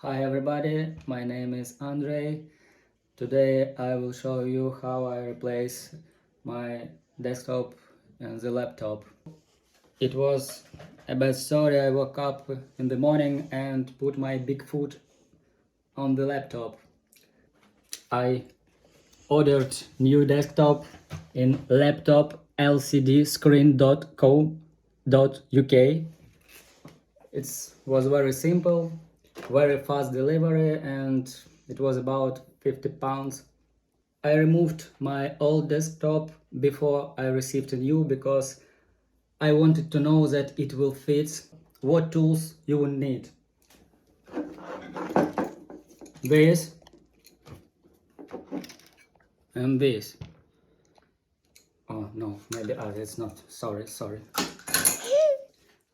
Hi everybody, my name is Andrei. Today I will show you how I replace my desktop and the laptop. It was a bad story. I woke up in the morning and put my big foot on the laptop. I ordered new desktop in laptoplcdscreen.co.uk. It was very simple, very fast delivery, and it was about £50. I removed my old desktop before I received a new because I wanted to know that it will fit what tools you will need. This and this. Oh no, maybe it's not. Sorry.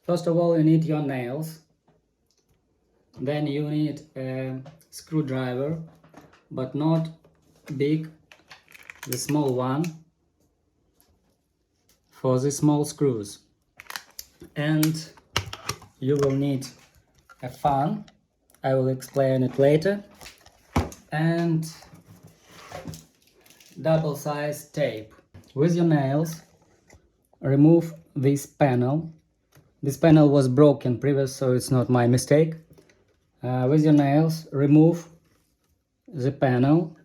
First of all, you need your nails. Then you need a screwdriver, but not big, the small one for the small screws. And you will need a fan. I will explain it later. And double-sized tape. With your nails, remove this panel. This panel was broken previous, so it's not my mistake. With your nails, remove the panel.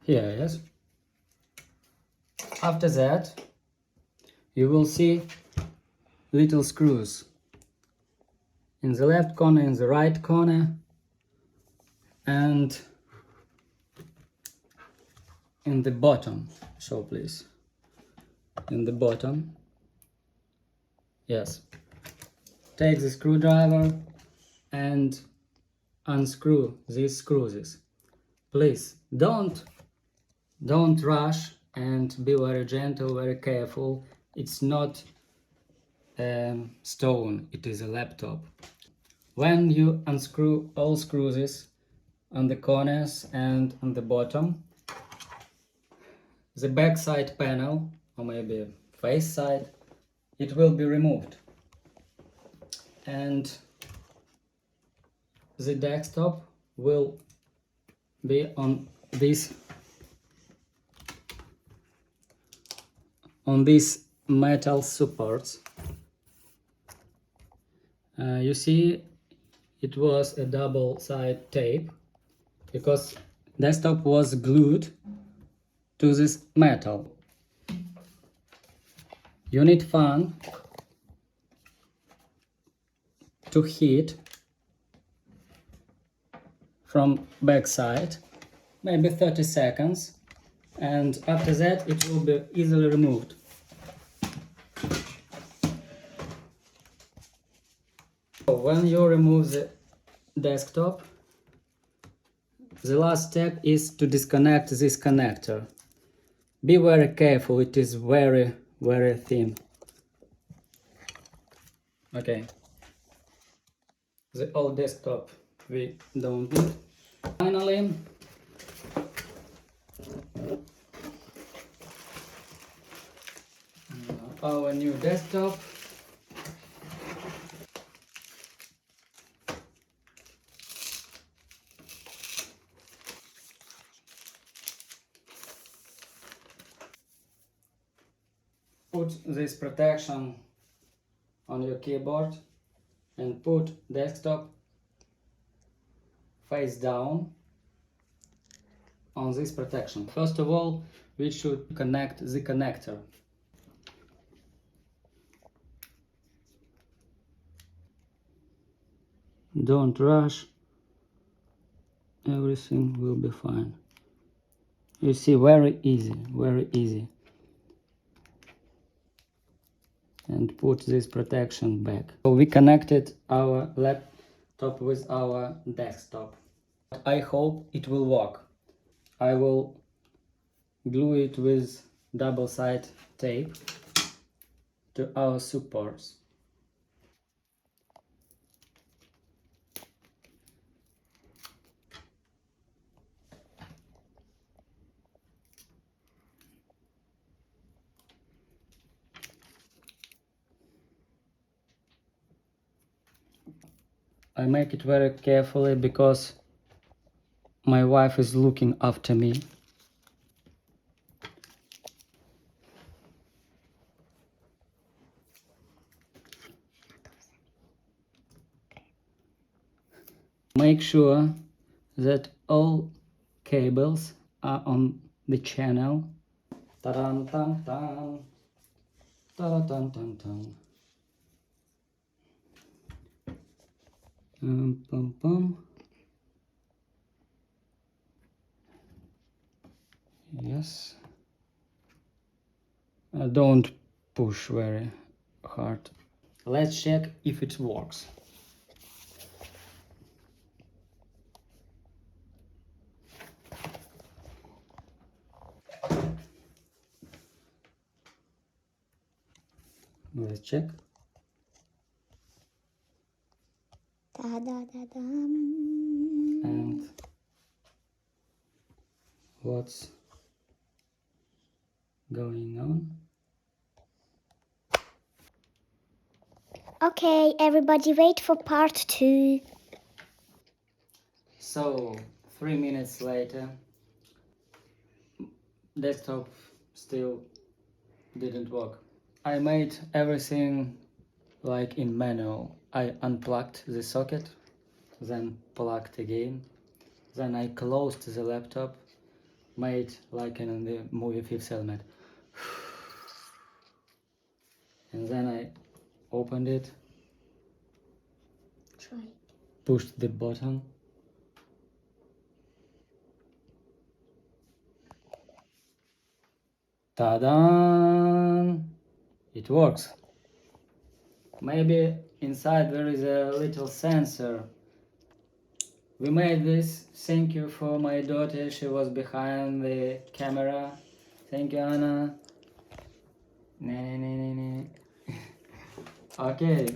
Here, yes. After that, you will see little screws in the left corner, in the right corner, and in the bottom. Show please. In the bottom. Yes. Take the screwdriver and unscrew these screws. Please don't rush and be very gentle, very careful. It's not stone, it is a laptop. When you unscrew all screws on the corners and on the bottom, the back side panel, or maybe face side, it will be removed. And the desktop will be on these metal supports. You see, it was a double side tape because desktop was glued to this metal. You need fan to heat from back side, maybe 30 seconds, and after that it will be easily removed. So when you remove the desktop, the last step is to disconnect this connector. Be very careful, it is very thin. Okay. The old desktop we don't need. Finally, our new desktop. Put this protection on your keyboard and put desktop face down on this protection. First of all, we should connect the connector. Don't rush, everything will be fine. You see, very easy. And put this protection back. So we connected our laptop with our desktop. I hope it will work. I will glue it with double-sided tape to our supports. I make it very carefully because my wife is looking after me. Make sure that all cables are on the channel. Ta-dam-tam-tam. Ta-da-tam-tam-tam. Pum-pum. Yes. Don't push very hard. Let's check if it works. Let's check. Da-da-da-dum. And what's going on? Okay, everybody wait for part 2. So 3 minutes later, desktop still didn't work. I made everything like in manual. I unplugged the socket, then plugged again, then I closed the laptop, made like in the movie Fifth Element, and then I opened it, Try. pushed the button, ta-da! It works. Maybe inside there is a little sensor. We made this. Thank you for my daughter. She was behind the camera. Thank you, Anna. Okay.